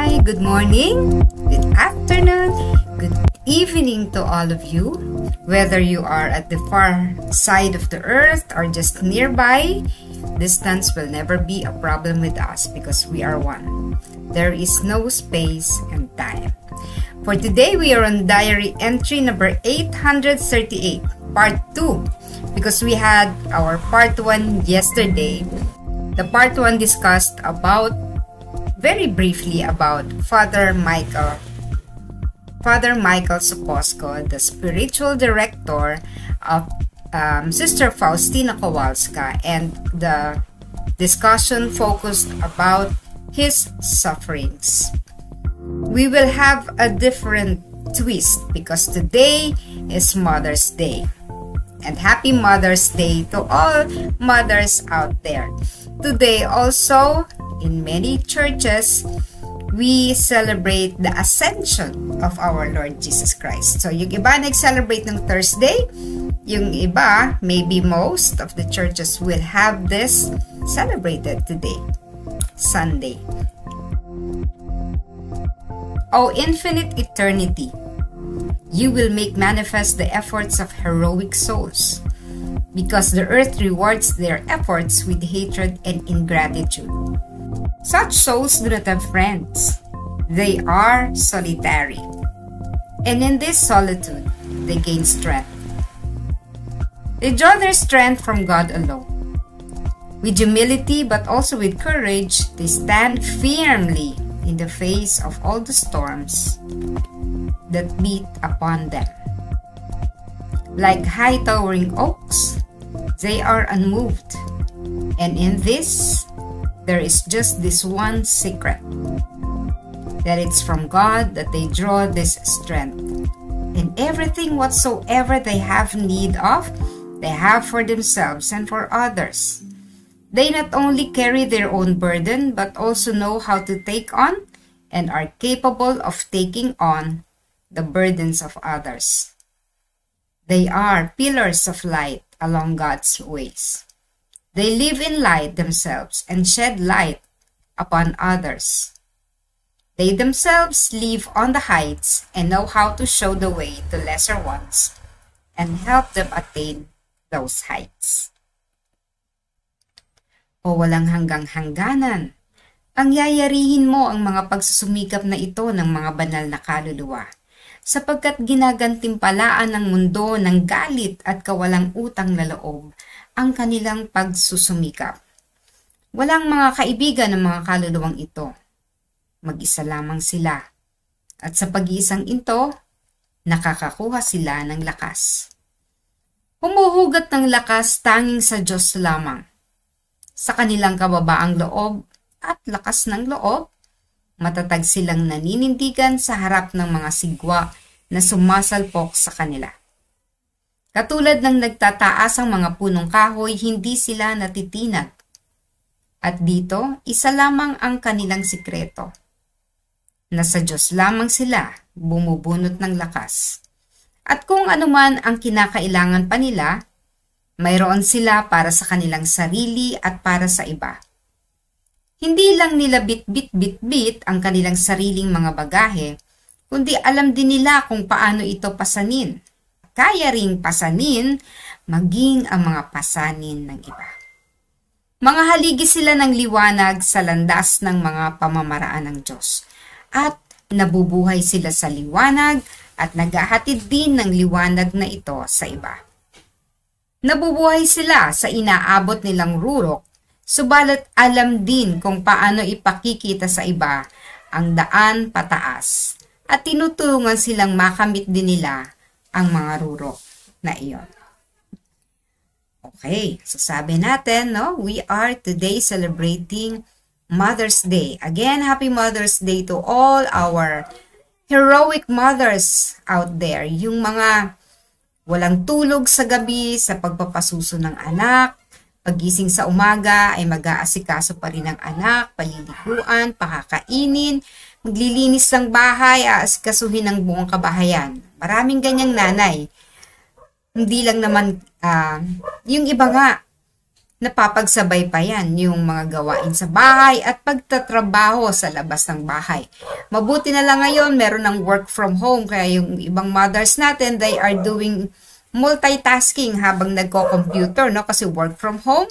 Hi, good morning, good afternoon, good evening to all of you. Whether you are at the far side of the earth or just nearby, distance will never be a problem with us because we are one. There is no space and time. For today, we are on diary entry number 838, part 2, because we had our part 1 yesterday. The part 1 discussed very briefly about Father Michael Soposco, the spiritual director of Sister Faustina Kowalska, and the discussion focused about his sufferings. We will have a different twist because today is Mother's Day. And happy Mother's Day to all mothers out there. Today also, in many churches, we celebrate the ascension of our Lord Jesus Christ. So, yung iba nag-celebrate ng Thursday, yung iba, maybe most of the churches will have this celebrated today, Sunday. O infinite eternity, you will make manifest the efforts of heroic souls, because the earth rewards their efforts with hatred and ingratitude. Such souls do not have friends. They are solitary. And in this solitude, they gain strength. They draw their strength from God alone. With humility but also with courage, they stand firmly in the face of all the storms that beat upon them. Like high towering oaks, they are unmoved. And in this, there is just this one secret, that it's from God that they draw this strength. And everything whatsoever they have need of, they have for themselves and for others. They not only carry their own burden, but also know how to take on and are capable of taking on the burdens of others. They are pillars of light along God's ways. They live in light themselves and shed light upon others. They themselves live on the heights and know how to show the way to lesser ones and help them attain those heights. O walang hanggang-hangganan, ang yayarihin mo ang mga pagsusumikap na ito ng mga banal na kaluluwa, sapagkat ginagantimpalaan ng mundo ng galit at kawalang utang na loob ang kanilang pagsusumikap. Walang mga kaibigan ng mga kaluluwang ito. Mag-isa lamang sila. At sa pag-iisang ito, nakakakuha sila ng lakas. Humuhugot ng lakas tanging sa Diyos lamang. Sa kanilang kababaang loob at lakas ng loob, matatag silang naninindigan sa harap ng mga sigwa na sumasalpok sa kanila. Katulad ng nagtataas ang mga punong kahoy, hindi sila natitinag. At dito, isa lamang ang kanilang sikreto. Nasa Diyos lamang sila bumubunot ng lakas. At kung anuman ang kinakailangan pa nila, mayroon sila para sa kanilang sarili at para sa iba. Hindi lang nila bit-bit ang kanilang sariling mga bagahe, kundi alam din nila kung paano ito pasanin. Kaya ring pasanin, maging ang mga pasanin ng iba. Mga haligi sila ng liwanag sa landas ng mga pamamaraan ng Diyos. At nabubuhay sila sa liwanag at naghahatid din ng liwanag na ito sa iba. Nabubuhay sila sa inaabot nilang rurok, subalit alam din kung paano ipakikita sa iba ang daan pataas at tinutulungan silang makamit din nila ang mga rurok na iyon. Okay, so sabi natin, we are today celebrating Mother's Day. Again, happy Mother's Day to all our heroic mothers out there. Yung mga walang tulog sa gabi sa pagpapasuso ng anak, pagising sa umaga ay mag-aasikaso pa rin ng anak, paliliguan, pakakainin, maglilinis ng bahay, aasikasuhin ng buong kabahayan. Maraming ganyang nanay. Hindi lang naman, yung iba nga, Napapagsabay pa yan yung mga gawain sa bahay at pagtatrabaho sa labas ng bahay. Mabuti na lang ngayon, meron ng work from home, kaya yung ibang mothers natin, they are doing multitasking habang nagko-computer, no? Kasi work from home,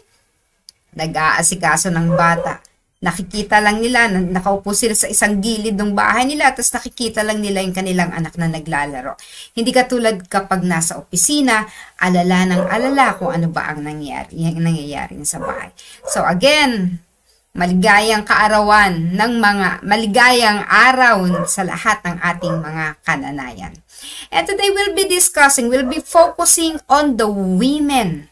nag-aasikaso ng bata. Nakikita lang nila, nakaupo sila sa isang gilid ng bahay nila, tapos nakikita lang nila yung kanilang anak na naglalaro. Hindi katulad kapag nasa opisina, alala ng alala kung ano ba ang nangyayari sa bahay. So again, maligayang kaarawan ng maligayang araw sa lahat ng ating mga kananayan. And today we'll be focusing on the women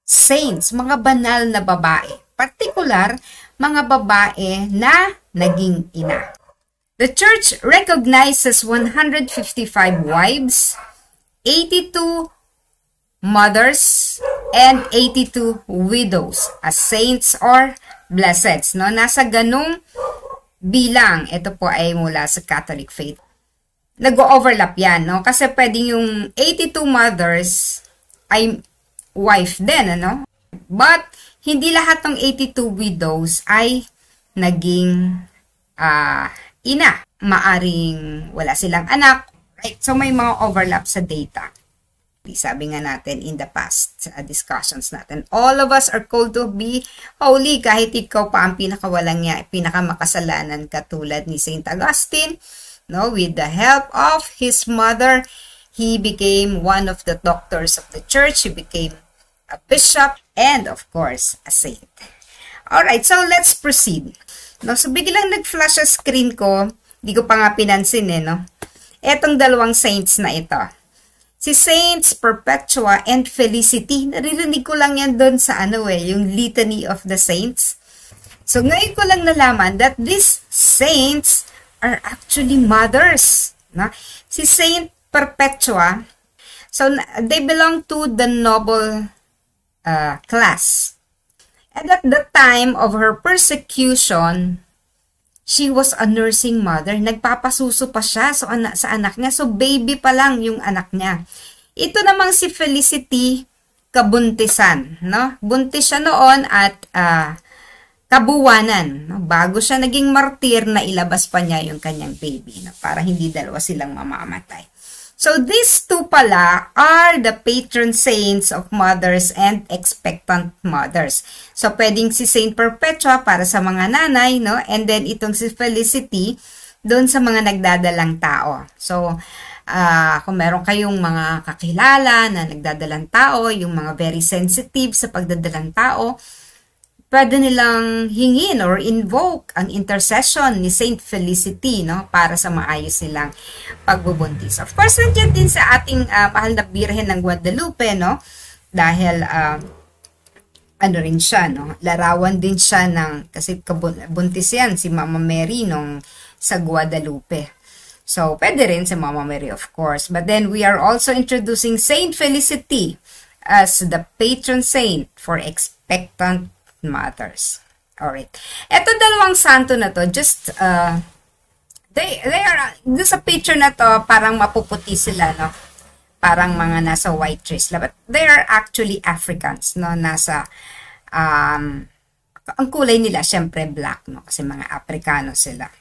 saints, mga banal na babae. Particular, mga babae na naging ina. The church recognizes 155 wives, 82 mothers, and 82 widows as saints or blesseds. No? Nasa ganung bilang. Ito po ay mula sa Catholic faith. Nag-overlap yan. No? Kasi pwedeng yung 82 mothers ay wife din. Ano? But hindi lahat ng 82 widows ay naging ina. Maaring wala silang anak. Right? So may mga overlap sa data. Sabi nga natin in the past discussions natin, all of us are called to be holy kahit ikaw pa ang pinakawalang niya, pinakamakasalanan katulad ni Saint Augustine. No? With the help of his mother, he became one of the doctors of the church. He became a bishop, and of course, a saint. Alright, so let's proceed. No, so biglang nag-flash sa screen ko, di ko pa nga pinansin no? Etong dalawang saints na ito. Si Saints Perpetua and Felicity, naririnig ko lang yan doon sa yung Litany of the Saints. So ngayon ko lang nalaman that these saints are actually mothers. No? Si Saint Perpetua, so they belong to the noble class. And at the time of her persecution, she was a nursing mother. Nagpapasuso pa siya sa anak niya. So, baby pa lang yung anak niya. Ito namang si Felicity, kabuntisan. No? Buntis siya noon at kabuwanan. No? Bago siya naging martir, na ilabas pa niya yung kanyang baby. No? Para hindi dalawa silang mamamatay. So, these two pala are the patron saints of mothers and expectant mothers. So, pwedeng si Saint Perpetua para sa mga nanay, no? And then, itong si Felicity doon sa mga nagdadalang tao. So, kung meron kayong mga kakilala na nagdadalang tao, yung mga very sensitive sa pagdadalang tao, pwede nilang hingin or invoke ang intercession ni Saint Felicity, no, para sa maayos nilang pagbubuntis. Of course, nandiyan din sa ating mahal na Birhen ng Guadalupe, no, dahil rin siya, no, larawan din siya ng, kasi buntis yan si Mama Mary nung sa Guadalupe. So, pwede rin si Mama Mary, of course. But then, we are also introducing Saint Felicity as the patron saint for expectant mothers. Alright. Ito dalawang santo na to, just, they are, sa picture na to, parang mapuputi sila, no? Parang mga nasa white dress. But they are actually Africans, no? Nasa, ang kulay nila, syempre black, no? Kasi mga Afrikano sila.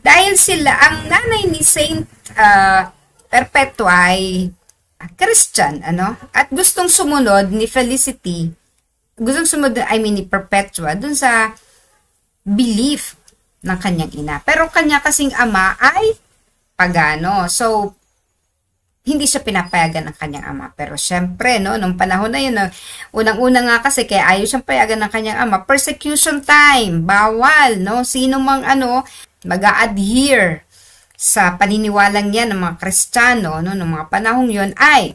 Dahil sila, ang nanay ni Saint Perpetua ay Christian, ano? At gustong sumunod ni Felicity, ni Perpetua, dun sa belief ng kanyang ina. Pero kanya kasing ama ay pagano. So, hindi siya pinapayagan ng kanyang ama. Pero syempre, no, nung panahon na yun, no, unang-una nga kasi, kaya ayaw siyang payagan ng kanyang ama. Persecution time, bawal, no? Sino mang mag-a-adhere sa paniniwalang yan ng mga Kristiyano, no, ng mga panahong yun ay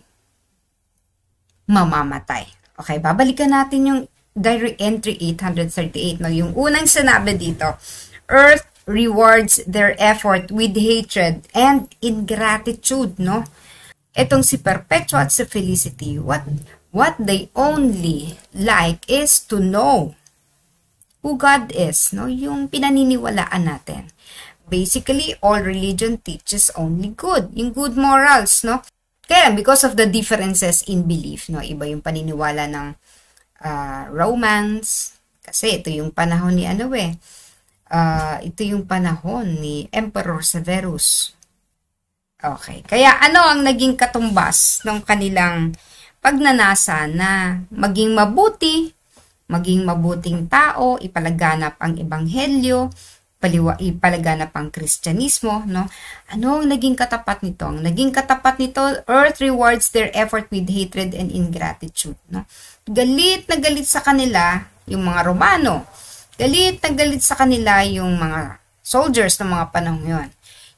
mamamatay. Okay, babalikan natin yung Diary Entry 838. No? Yung unang sinabi dito, Earth rewards their effort with hatred and ingratitude. No? Etong si Perpetua at si Felicity, what they only like is to know who God is. No? Yung pinaniniwalaan natin. Basically, all religion teaches only good. Yung good morals, no? Kaya, because of the differences in belief, no? Iba yung paniniwala ng romance. Kasi ito yung panahon ni ito yung panahon ni Emperor Severus. Okay. Kaya ano ang naging katumbas ng kanilang pagnanasa na maging mabuti, maging mabuting tao, ipalaganap ang ebanghelyo, ipalaganap ang Kristyanismo, no? Ano ang naging katapat nito? Ang naging katapat nito, earth rewards their effort with hatred and ingratitude, no? Galit na galit sa kanila yung mga Romano. Galit na galit sa kanila yung mga soldiers ng mga panahon yun.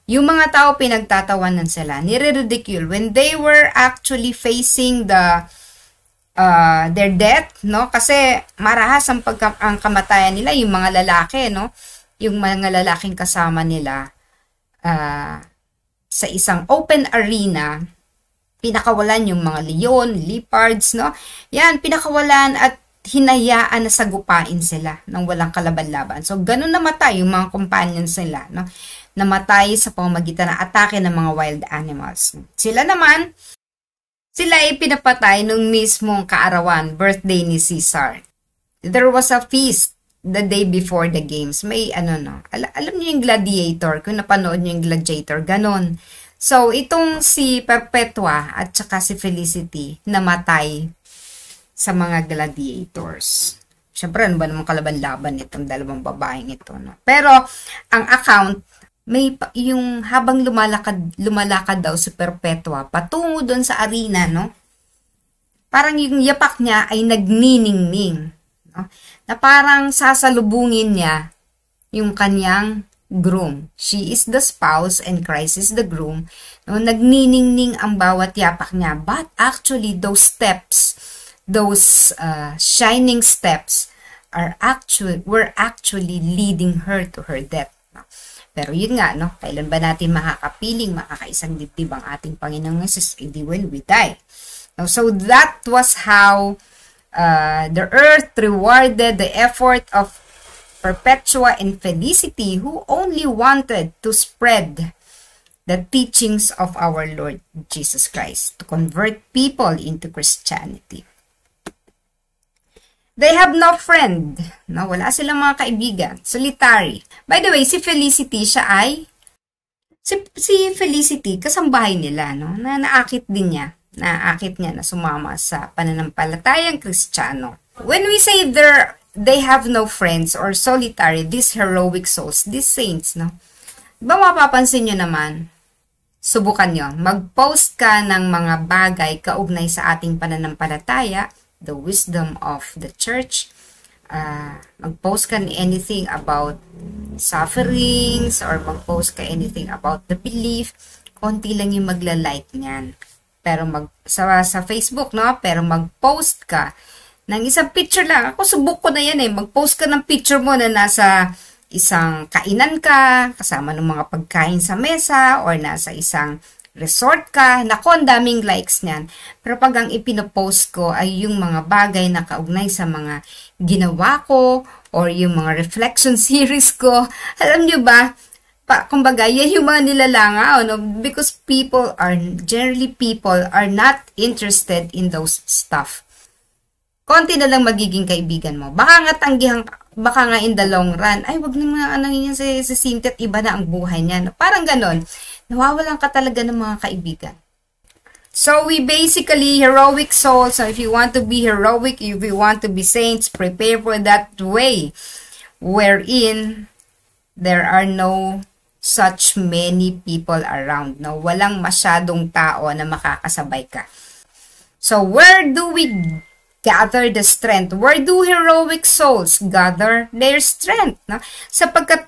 Yung mga tao pinagtatawanan sila, nire-ridicule when they were actually facing their death, no? Kasi marahas ang kamatayan nila, yung mga lalaki, no? Yung mga lalaking kasama nila sa isang open arena, pinakawalan yung mga leon, leopards, no? Yan, pinakawalan at hinayaan na sagupain sila nang walang kalaban-laban. So, ganun namatay yung mga companions nila, no? Namatay sa pamamagitan ng atake ng mga wild animals. Sila naman, sila ay pinapatay nung mismong kaarawan, birthday ni Caesar. There was a feast the day before the games. May alam niyo yung Gladiator, kung napanood niyo yung Gladiator, ganon. So, itong si Perpetua at saka si Felicity namatay sa mga gladiators. Siyempre, ano ba namang kalaban-laban itong dalawang babaeng ito, no? Pero, ang account, may yung habang lumalakad daw si Perpetua patungo doon sa arena, no? Parang yung yapak niya ay nagniningning, no? Na parang sasalubungin niya yung kanyang groom. She is the spouse and Christ is the groom. No? Nagniningning ang bawat yapak niya. But actually, those steps, those shining steps were actually leading her to her death. No? Pero yun nga, no? Kailan ba natin makakapiling, makakaisang dibdib ang ating Panginoong Jesus? Hindi when we die. No? So that was how the earth rewarded the effort of Perpetua and Felicity, who only wanted to spread the teachings of our Lord Jesus Christ, to convert people into Christianity. They have no friend. No, wala silang mga kaibigan. Solitary. By the way, si Felicity, si Felicity, kasambahay nila, no? Na naakit din niya. Naakit niya na sumama sa pananampalatayang Kristiyano. When we say they have no friends or solitary, these heroic souls, these saints, no? Diba mapapansin nyo naman, subukan nyo, mag-post ka ng mga bagay kaugnay sa ating pananampalataya, the wisdom of the church, mag-post ka anything about sufferings, or mag-post ka anything about the belief, konti lang yung magla-like niyan. Pero sa Facebook, no? Pero mag-post ka ng isang picture lang. Ako, subok ko na yan eh. Mag-post ka ng picture mo na nasa isang kainan ka, kasama ng mga pagkain sa mesa, or nasa isang resort ka. Naku, ang daming likes niyan. Pero pag ang ipinopost ko ay yung mga bagay na kaugnay sa mga ginawa ko, or yung mga reflection series ko, alam nyo ba, kumbaga, yan yung mga nilalangaw, no? Because generally people are not interested in those stuff. Konti na lang magiging kaibigan mo. Baka nga in the long run, ay, wag naman yan si Cynthia, iba na ang buhay niya. No? Parang ganon. Nawawalan ka talaga ng mga kaibigan. So, we basically, heroic souls, so if you want to be heroic, if you want to be saints, prepare for that way, wherein there are no such many people around. No? Walang masyadong tao na makakasabay ka. So, where do we gather the strength? Where do heroic souls gather their strength? No? Sapagkat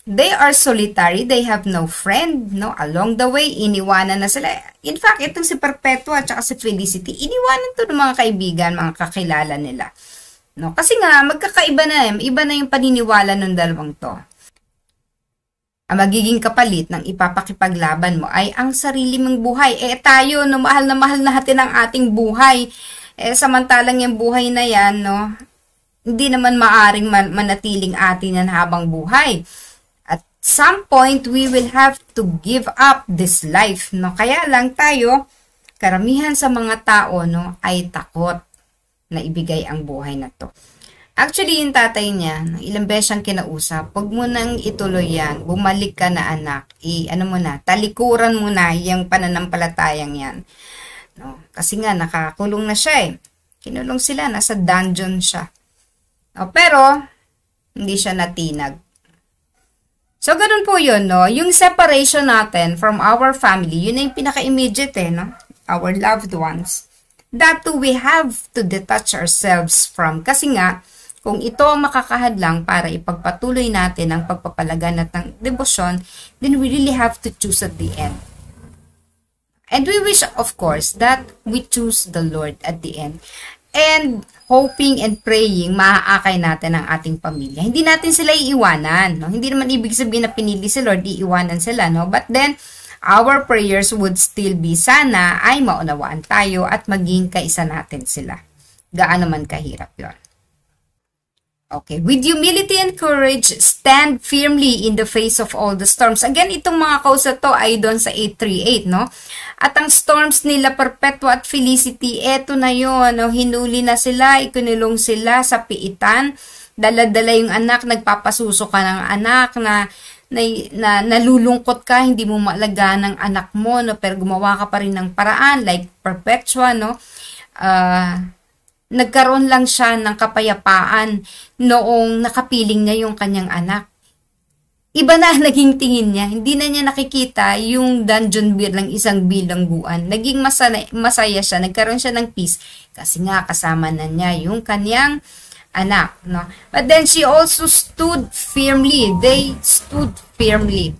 they are solitary, they have no friend, no? Along the way, iniwanan na sila. In fact, itong si Perpetua at si Felicity, iniwanan to ng mga kaibigan, mga kakilala nila. No? Kasi nga, magkakaiba na iba na yung paniniwala ng dalawang to. Ang magiging kapalit ng ipapakipaglaban mo ay ang sarili mong buhay. Tayo, no, mahal na natin ang ating buhay. Samantalang yung buhay na yan, no, hindi naman maaring manatiling atin yan habang buhay. At some point, we will have to give up this life, no. Kaya lang tayo, karamihan sa mga tao, no, ay takot. na ibigay ang buhay na to. Actually, yung tatay niya, ilang beses siyang kinausap, huwag mo nang ituloy yan, bumalik ka na anak, talikuran mo na yung pananampalatayang yan. No? Kasi nga, nakakulong na siya eh. Kinulong sila, nasa dungeon siya. No? Pero, hindi siya natinag. So, ganun po yun, no? Yung separation natin from our family, yun na yung pinaka-immediate eh, no? Our loved ones. That too, we have to detach ourselves from. Kasi nga, kung ito ang makakahadlang para ipagpatuloy natin ang pagpapalaganap ng debosyon, then we really have to choose at the end. And we wish, of course, that we choose the Lord at the end. And hoping and praying, maaakay natin ang ating pamilya. Hindi natin sila iiwanan. No? Hindi naman ibig sabihin na pinili si Lord, iiwanan sila. No? But then, our prayers would still be sana ay maunawaan tayo at maging kaisa natin sila. Gaano man kahirap yon. Okay, with humility and courage, stand firmly in the face of all the storms. Again, itong mga kausa to ay doon sa 838, no? At ang storms nila, Perpetua at Felicity, eto na yun, no? Hinuli na sila, ikunulong sila sa piitan, dala-dala yung anak, nagpapasuso ka ng anak, na nalulungkot ka, hindi mo maalaga ng anak mo, no? Pero gumawa ka pa rin ng paraan, like Perpetua, no? Nagkaroon lang siya ng kapayapaan noong nakapiling niya yung kanyang anak. Iba na naging tingin niya. Hindi na niya nakikita yung dungeon bilang isang bilangguan. Naging masaya siya. Nagkaroon siya ng peace. Kasi nga kasama na niya yung kanyang anak. No? But then she also stood firmly. They stood firmly.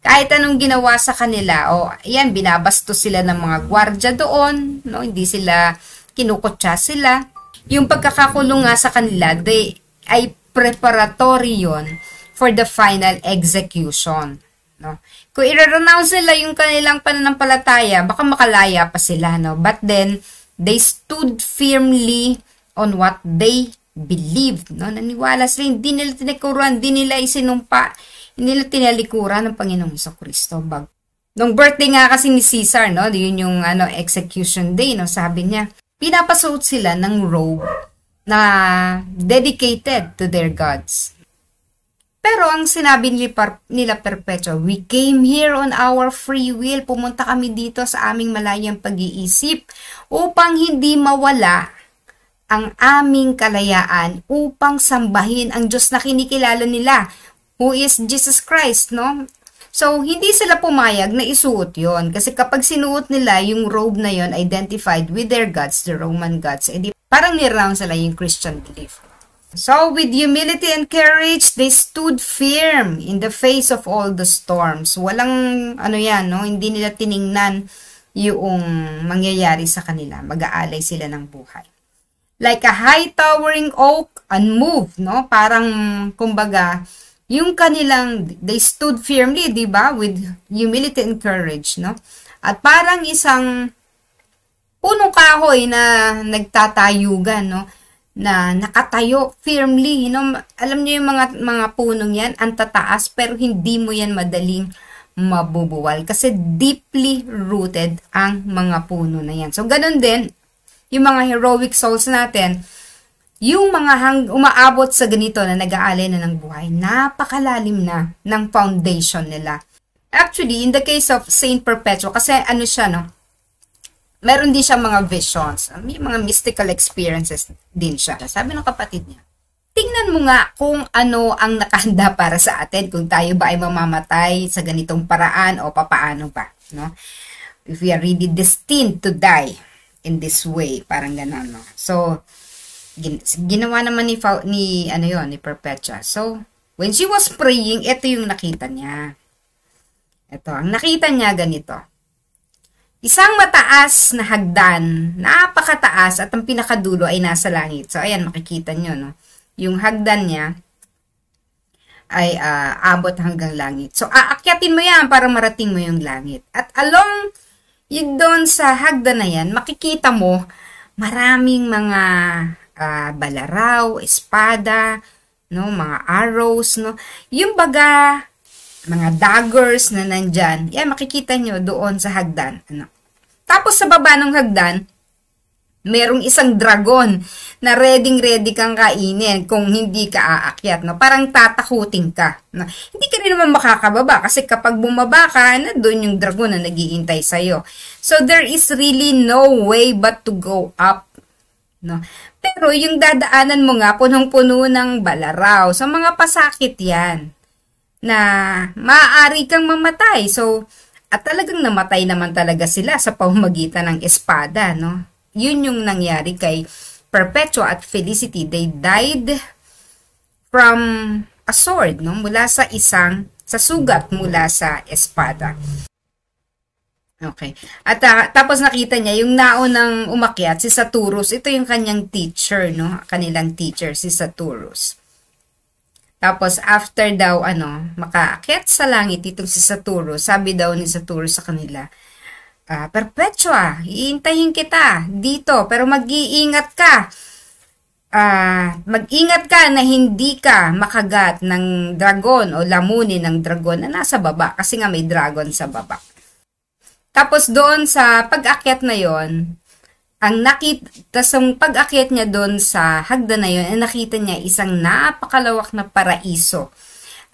Kahit anong ginawa sa kanila, ayan, binabastos sila ng mga gwardya doon. No? Hindi sila kinukutsa sila. Yung pagkakakulong nga sa kanila, ay preparatory yon for the final execution. No? Kung i-renounce nila yung kanilang pananampalataya, baka makalaya pa sila. No? But then, they stood firmly on what they believed. No? Naniwala sila, hindi nila tinikuran, hindi nila isinumpa, hindi nila tinalikuran ng Panginoong Jesucristo. Nung birthday nga kasi ni Caesar, no? Yun yung execution day, no? Sabi niya, pinapasuot sila ng robe na dedicated to their gods. Pero ang sinabi nila Perpetua, we came here on our free will. Pumunta kami dito sa aming malayang pag-iisip upang hindi mawala ang aming kalayaan, upang sambahin ang Diyos na kinikilala nila, who is Jesus Christ, no? So, hindi sila pumayag na isuot yon. Kasi kapag sinuot nila yung robe na yon identified with their gods, the Roman gods, edi parang niraround sila yung Christian belief. So, with humility and courage, they stood firm in the face of all the storms. Walang, no? Hindi nila tiningnan yung mangyayari sa kanila. Mag-aalay sila ng buhay. Like a high towering oak, unmoved, no? Parang, kumbaga, yung kanilang, they stood firmly, di ba? With humility and courage, no? At parang isang punong kahoy na nagtatayugan, no? Na nakatayo firmly, no? Alam niyo yung mga punong yan, ang tataas, pero hindi mo yan madaling mabubuwal. Kasi deeply rooted ang mga puno na yan. So, ganun din, yung mga heroic souls natin, yung mga umaabot sa ganito na nag-aalay na ng buhay, napakalalim na ng foundation nila. Actually, in the case of Saint Perpetua, kasi siya, no? Meron din siya mga visions. May mga mystical experiences din siya. Sabi ng kapatid niya, tingnan mo nga kung ano ang nakahanda para sa atin, kung tayo ba ay mamamatay sa ganitong paraan o papaano ba, no? If we are really destined to die in this way, parang gano'n, no? So, ginawa naman ni Perpetua. So, when she was praying, ito yung nakita niya. Ito, ang nakita niya ganito. Isang mataas na hagdan, napakataas, at ang pinakadulo ay nasa langit. So, ayan, makikita nyo, no? Yung hagdan niya ay abot hanggang langit. So, aakyatin mo yan para marating mo yung langit. At along yung doon sa hagdan na yan, makikita mo maraming mga balaraw, espada, no, mga arrows, no. Yung baga, mga daggers na nandyan, yan, makikita nyo doon sa hagdan. Ano. Tapos sa baba ng hagdan, merong isang dragon na ready kang kainin kung hindi ka aakyat, no? Parang tatakutin ka, no? Hindi ka rin naman makakababa kasi kapag bumaba ka, na doon yung dragon na nagiintay sa'yo. So, there is really no way but to go up, no? Pero yung dadaanan mo nga, punong-puno ng balaraw. So, mga pasakit yan na maaari kang mamatay. So, at talagang namatay naman talaga sila sa pamamagitan ng espada, no? Yun yung nangyari kay Perpetua at Felicity. They died from a sword, no? Mula sa sugat mula sa espada. Okay. At tapos nakita niya yung naunang umakyat, si Saturnus. Ito yung kanyang teacher, no? Kanilang teacher, si Saturnus. Tapos after daw, makaakyat sa langit itong si Saturnus, sabi daw ni Saturnus sa kanila, Perpetua, iintayin kita dito, pero mag-iingat ka. Mag-ingat ka na hindi ka makagat ng dragon o lamunin ng dragon na nasa baba, kasi nga may dragon sa baba. Tapos doon sa pag-akyat na yon, pag-akyat niya doon sa hagdan na yon, nakita niya isang napakalawak na paraiso,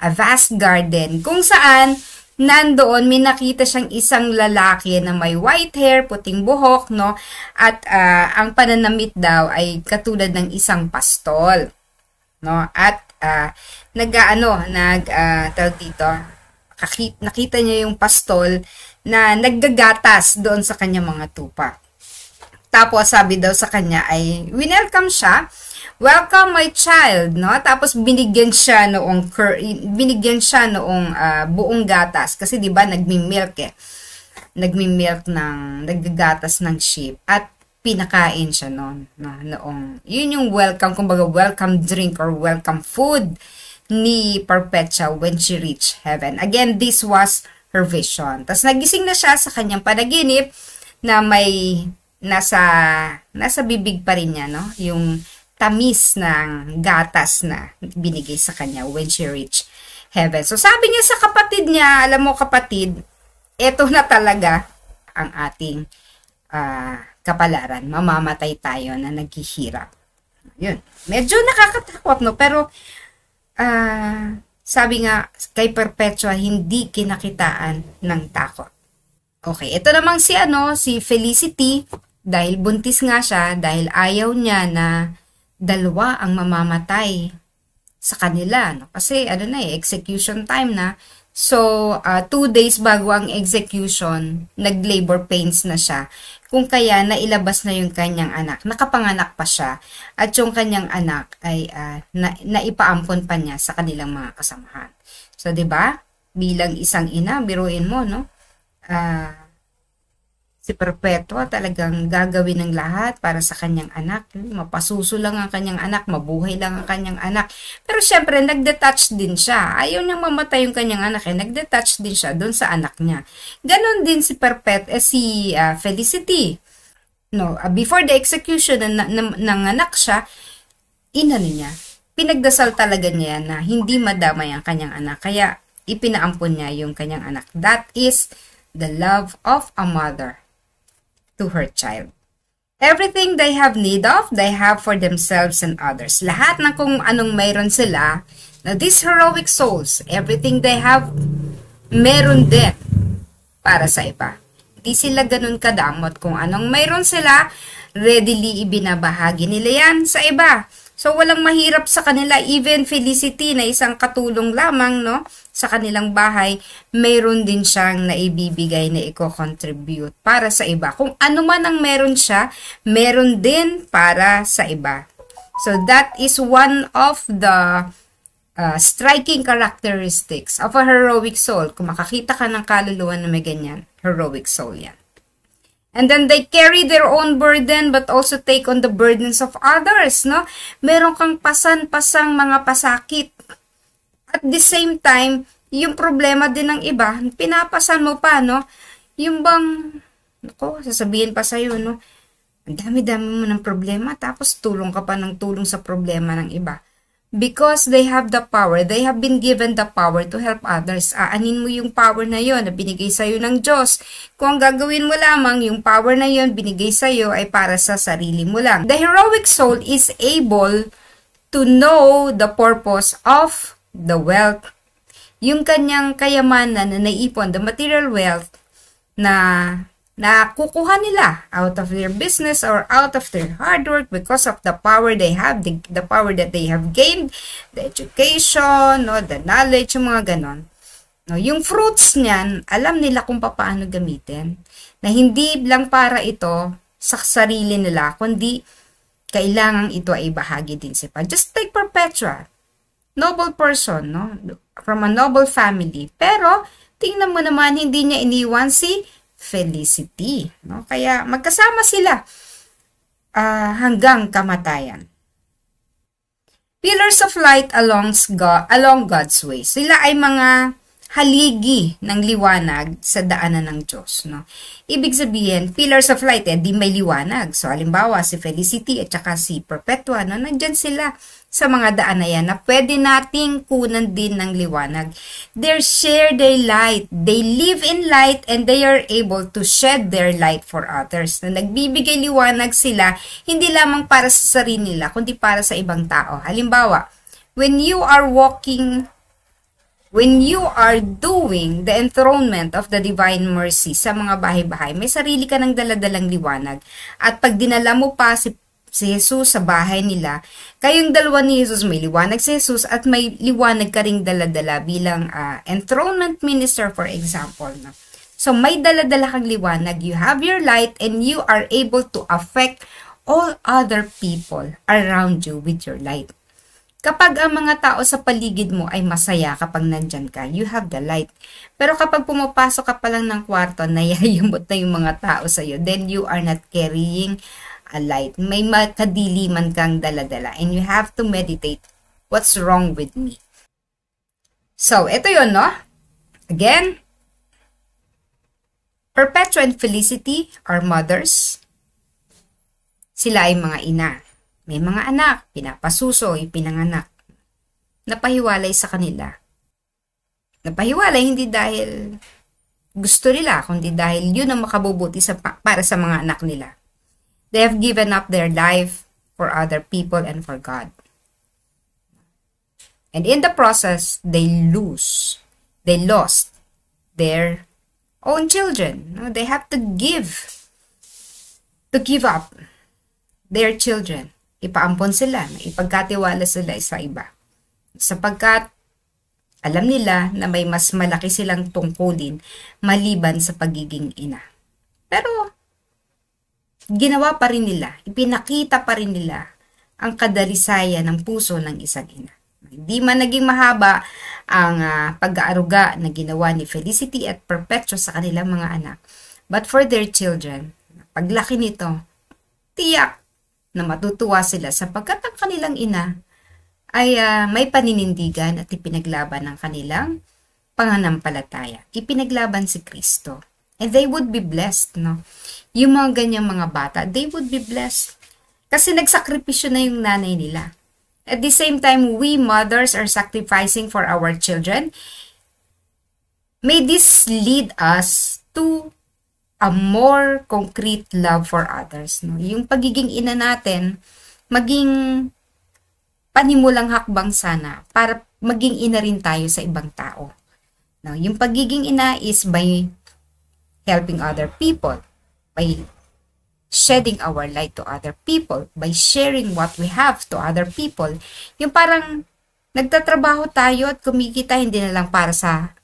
a vast garden, kung saan nandoon, may nakita siyang isang lalaki na may white hair, puting buhok, no? At ang pananamit daw ay katulad ng isang pastol, no? At nakita niya yung pastol na naggagatas doon sa kanyang mga tupa. Tapos sabi daw sa kanya ay winelcome siya. Welcome my child, no? Tapos binigyan siya noong buong gatas kasi 'di ba naggagatas ng sheep at pinakain siya noong. Yun yung welcome, kumbaga welcome drink or welcome food ni Perpetua when she reached heaven. Again, this was her vision. Tapos nagising na siya sa kanyang panaginip na may nasa bibig pa rin niya, no? Yung tamis ng gatas na binigay sa kanya when she reached heaven. So sabi niya sa kapatid niya, alam mo kapatid, eto na talaga ang ating kapalaran. Mamamatay tayo na naghihirap. Yun. Medyo nakakatakot, no? Pero sabi nga kay Perpetua, hindi kinakitaan ng takot. Okay, ito namang si Felicity, dahil buntis nga siya, dahil ayaw niya na dalawa ang mamamatay sa kanila, no? Kasi execution time na. So 2 days bago ang execution, nag-labor pains na siya. Kung kaya nailabas na yung kanyang anak, nakapanganak pa siya, at yung kanyang anak ay naipaampon pa niya sa kanilang mga kasamahan. So 'di ba? Bilang isang ina, biruin mo, no? Si Perpetua talagang gagawin ng lahat para sa kanyang anak. Mapasuso lang ang kanyang anak, mabuhay lang ang kanyang anak. Pero syempre, nagdetach din siya. Ayaw niyang mamatay yung kanyang anak, nagdetach din siya doon sa anak niya. Ganon din si Felicity. No, before the execution, nanganak siya, niya. Pinagdasal talaga niya na hindi madamay ang kanyang anak. Kaya, ipinaampon niya yung kanyang anak. That is the love of a mother to her child. Everything they have need of, they have for themselves and others. Lahat ng kung anong mayroon sila, now these heroic souls, everything they have, meron din para sa iba. Hindi sila ganun kadamot. Kung anong mayroon sila, readily ibinabahagi nila yan sa iba. So, walang mahirap sa kanila. Even Felicity na isang katulong lamang, no, sa kanilang bahay, mayroon din siyang naibibigay na i-contribute para sa iba. Kung ano man ang meron siya, meron din para sa iba. So, that is one of the striking characteristics of a heroic soul. Kung makakita ka ng kaluluwa na may ganyan, heroic soul yan. And then they carry their own burden but also take on the burdens of others, no? Meron kang pasan-pasang mga pasakit. At the same time, yung problema din ng iba, pinapasan mo pa, no? Yung bang, sasabihin pa sa'yo, no? Ang dami-dami mo ng problema, tapos tulong ka pa ng tulong sa problema ng iba. Because they have the power, they have been given the power to help others. Aanin mo yung power na yon na binigay sa'yo ng Diyos. Kung ang gagawin mo lamang, yung power na yon binigay sa'yo ay para sa sarili mo lang. The heroic soul is able to know the purpose of the wealth. Yung kanyang kayamanan na naipon, the material wealth, na kukuha nila out of their business or out of their hard work because of the power they have, the power that they have gained, the education, no, the knowledge, yung mga ganon. No, yung fruits niyan, alam nila kung paano gamitin. Na hindi lang para ito sa sarili nila, kundi kailangan ito ay bahagi din sa iba. Just take Perpetua. Noble person, no? From a noble family. Pero, tingnan mo naman, hindi niya iniwan si Felicity. No? Kaya magkasama sila hanggang kamatayan. Pillars of light along God's way. Sila ay mga haligi ng liwanag sa daanan ng Diyos. No? Ibig sabihin, pillars of light, di may liwanag. So, halimbawa, si Felicity at saka si Perpetua, no? Nandyan sila sa mga daan na yan na pwede nating kunan din ng liwanag. They share their light. They live in light and they are able to shed their light for others. Na nagbibigay liwanag sila, hindi lamang para sa sarili nila, kundi para sa ibang tao. Halimbawa, when you are doing the enthronement of the divine mercy sa mga bahay-bahay, may sarili ka ng daladalang liwanag. At pag dinala mo pa si Jesus sa bahay nila, kayong dalawa ni Jesus, may liwanag si Jesus at may liwanag ka ring daladala bilang enthronement minister, for example. No? So, may daladala kang liwanag, you have your light, and you are able to affect all other people around you with your light. Kapag ang mga tao sa paligid mo ay masaya kapag nandyan ka, you have the light. Pero kapag pumapasok ka pa lang ng kwarto, nayayamot na yung mga tao sa'yo, then you are not carrying a light. May makadiliman kang daladala. And you have to meditate, what's wrong with me? So, ito yun, no? Again, Perpetua and Felicity are mothers. Sila ay mga ina. May mga anak, pinapasuso, ipinanganak. Napahiwalay sa kanila. Napahiwalay hindi dahil gusto nila, kundi dahil yun ang makabubuti para sa mga anak nila. They have given up their life for other people and for God. And in the process, they lost their own children. They have to give up their children. Ipaampon sila, ipagkatiwala sila sa iba. Sapagkat alam nila na may mas malaki silang tungkulin maliban sa pagiging ina. Pero ginawa pa rin nila, ipinakita pa rin nila ang kadalisayan ng puso ng isang ina. Hindi man naging mahaba ang pag-aaruga na ginawa ni Felicity at Perpetua sa kanilang mga anak. But for their children, paglaki nito, tiyak na matutuwa sila sapagkat ang kanilang ina ay may paninindigan at ipinaglaban ng kanilang pananampalataya. Ipinaglaban si Kristo. And they would be blessed, no? Yung mga ganyang mga bata, they would be blessed. Kasi nagsakripisyo na yung nanay nila. At the same time, we mothers are sacrificing for our children. May this lead us to a more concrete love for others. No? Yung pagiging ina natin, maging panimulang hakbang sana para maging ina rin tayo sa ibang tao. No? Yung pagiging ina is by helping other people, by shedding our light to other people, by sharing what we have to other people. Yung parang nagtatrabaho tayo at kumikita hindi na lang para sa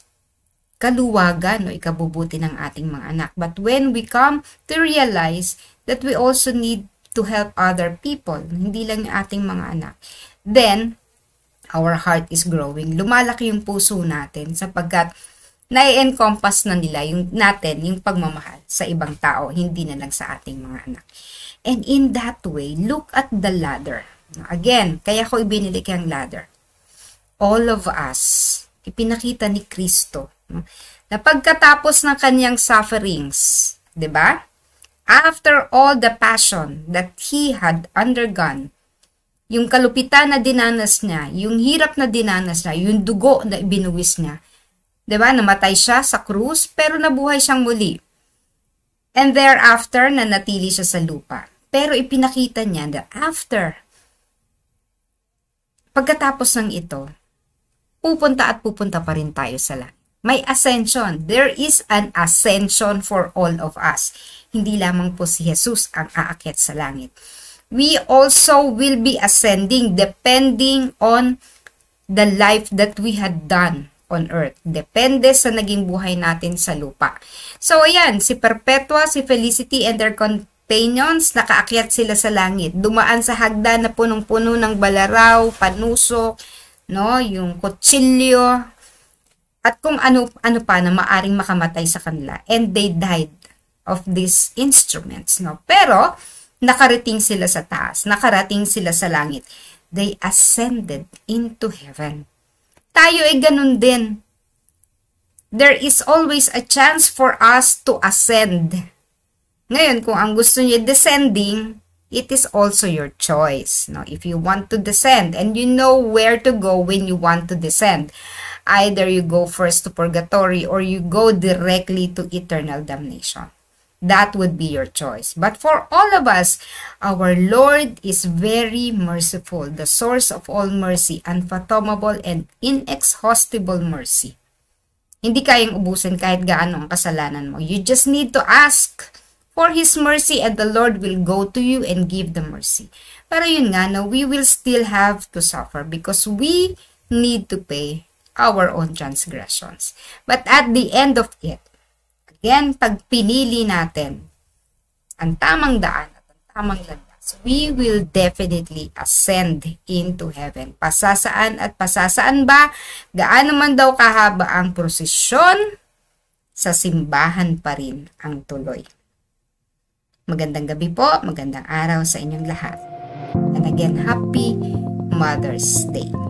kaluwagan o ikabubuti ng ating mga anak. But when we come to realize that we also need to help other people, hindi lang yung ating mga anak, then our heart is growing. Lumalaki yung puso natin sapagkat nai-encompass na nila yung pagmamahal sa ibang tao, hindi na lang sa ating mga anak. And in that way, look at the ladder. Again, kaya ko ibinili kayang ladder. All of us, ipinakita ni Kristo na pagkatapos ng kanyang sufferings, 'di ba? After all the passion that he had undergone, Yung kalupitan na dinanas niya, yung hirap na dinanas niya, yung dugo na ibinuwis niya. 'Di ba? Namatay siya sa krus, pero nabuhay siyang muli. And thereafter, nanatili siya sa lupa. Pero ipinakita niya na pagkatapos ng ito, pupunta pa rin tayo sa langit. May ascension. There is an ascension for all of us. Hindi lamang po si Jesus ang aakyat sa langit. We also will be ascending depending on the life that we had done on earth. Depende sa naging buhay natin sa lupa. So, ayan, si Perpetua, si Felicity, and their companions, nakaakyat sila sa langit. Dumaan sa hagdan na punong-puno ng balaraw, panusok, no, yung kutsilyo, at kung ano pa na maaring makamatay sa kanila. And they died of these instruments, no. Pero nakarating sila sa taas, nakarating sila sa langit. They ascended into heaven. Tayo ay ganun din. There is always a chance for us to ascend. Ngayon, kung ang gusto niyo descending, it is also your choice. No? If you want to descend and you know where to go when you want to descend, either you go first to purgatory or you go directly to eternal damnation. That would be your choice. But for all of us, our Lord is very merciful, the source of all mercy, unfathomable and inexhaustible mercy. Hindi kayang ubusin kahit gaano ang kasalanan mo. You just need to ask for His mercy and the Lord will go to you and give the mercy. Pero yun nga, no, we will still have to suffer because we need to pay our own transgressions. But at the end of it, again, pag pinili natin ang tamang daan at ang tamang landas, we will definitely ascend into heaven. Pasasaan at pasasaan ba? Gaano man daw kahaba ang prosesyon, sa simbahan pa rin ang tuloy. Magandang gabi po, magandang araw sa inyong lahat. And again, Happy Mother's Day.